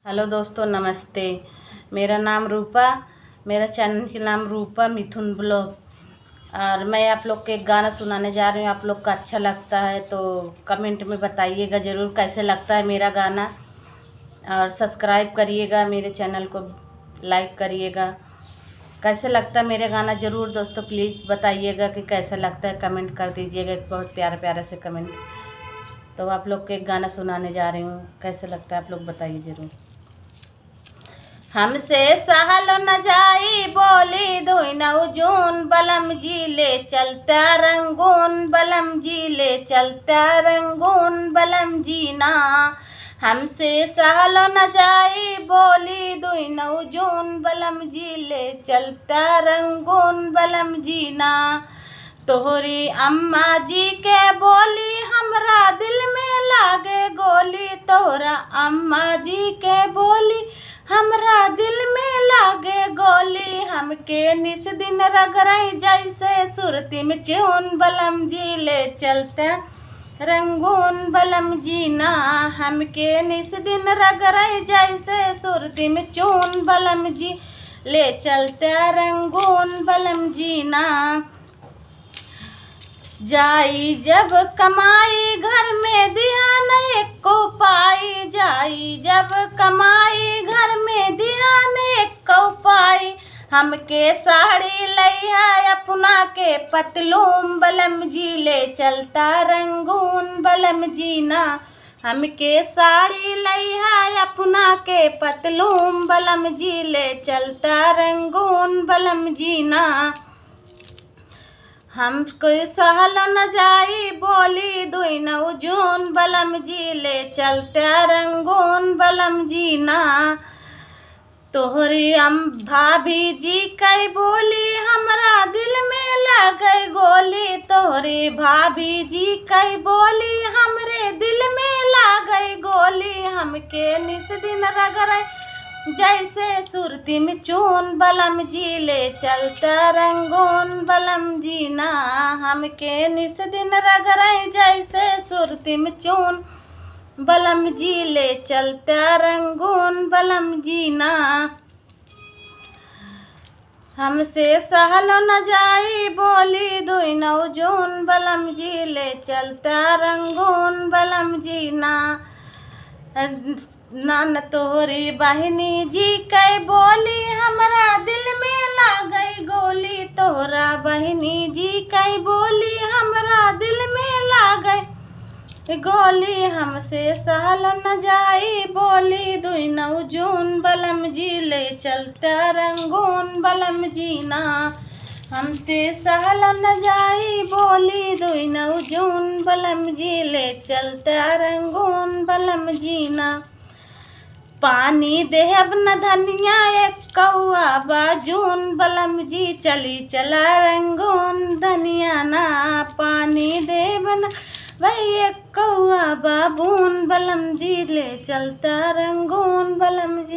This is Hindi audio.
हेलो दोस्तों, नमस्ते। मेरा नाम रूपा, मेरा चैनल के नाम रूपा मिथुन ब्लॉग। और मैं आप लोग के एक गाना सुनाने जा रही हूँ। आप लोग का अच्छा लगता है तो कमेंट में बताइएगा ज़रूर कैसे लगता है मेरा गाना। और सब्सक्राइब करिएगा, मेरे चैनल को लाइक करिएगा। कैसे लगता है मेरा गाना ज़रूर दोस्तों प्लीज़ बताइएगा कि कैसा लगता है। कमेंट कर दीजिएगा, एक बहुत प्यारे प्यारे से कमेंट। तो आप लोग के एक गाना सुनाने जा रही हूँ, कैसे लगता है आप लोग बताइए ज़रूर। हमसे सहल न जाई बोली धोइनऊ जून, बलम जी ले चलता रंगून, बलम जी ले चलता रंगून, बलम जी ना। हमसे सहल न जाई बोली धोइनऊ जून, बलम जी ले चलता रंगून, बलम जी ना। तोहरी अम्मा जी के बोली हमरा दिल में लागे गोली, तोहरा अम्मा जी के बोली हमरा दिल में लागे गोली। हमके निस दिन रगड़ई जैसे सुरती में चून, बलम जी ले चलते रंगून, बलम जी ना। हमके निस दिन रगड़ई जैसे सुरती में चून, बलम जी ले चलते रंगून, बलम जी ना। जाई जब कमाई घर में ध्यान एक को पाई, जाई जब कमाई घर में ध्यान एक को पाई। हमके साड़ी लैया अपना के पतलून, बलम जी ले चलता रंगून, बलम जी ना। हमके साड़ी लैया अपना के पतलून, बलम जी ले चलता रंगून, बलम जी ना। हमको सहल न जाई बोली धोइनऊ जून, बलम जी ले चलता रंगून, बलम जी ना। तोहरी भाभी जी कई बोली हमरा दिल में लागई गोली, तोहरी भाभी जी कई बोली हमरे दिल में लागई गोली। हमके निस दिन रगड़ई जैसे सुरती में चून, बलम जी ले चलता रंगून, बलम जी ना। हमके निस दिन रगड़ई जैसे सुरती में चून, बलम जी ले चलता रंगून, बलम जी ना। हमसे सहल न जाई बोली धोइनऊ जून, बलम जी ले चलता रंगून, बलम जी ना। नान तोहरी बहनी जी कई बोली हमरा दिल में लागई गोली, तोहरा बहनी जी कई बोली हमरा दिल में लागई गोली। हमसे सहल न जाई बोली धोइनऊ जून, बलम जी ले चलता रंगून, बलम जी ना। हमसे सहल न जाई बोली धोइनऊ जून, बलम जी ले चलता रंगून, बलम जी ना। पानी देहब न धनिया एक कौआ बाजून, बलम जी चली चला रंगून, धनिया ना। पानी देब न वही एक कौआ बाबून, बलम जी ले चलता रंगून, बलम जी।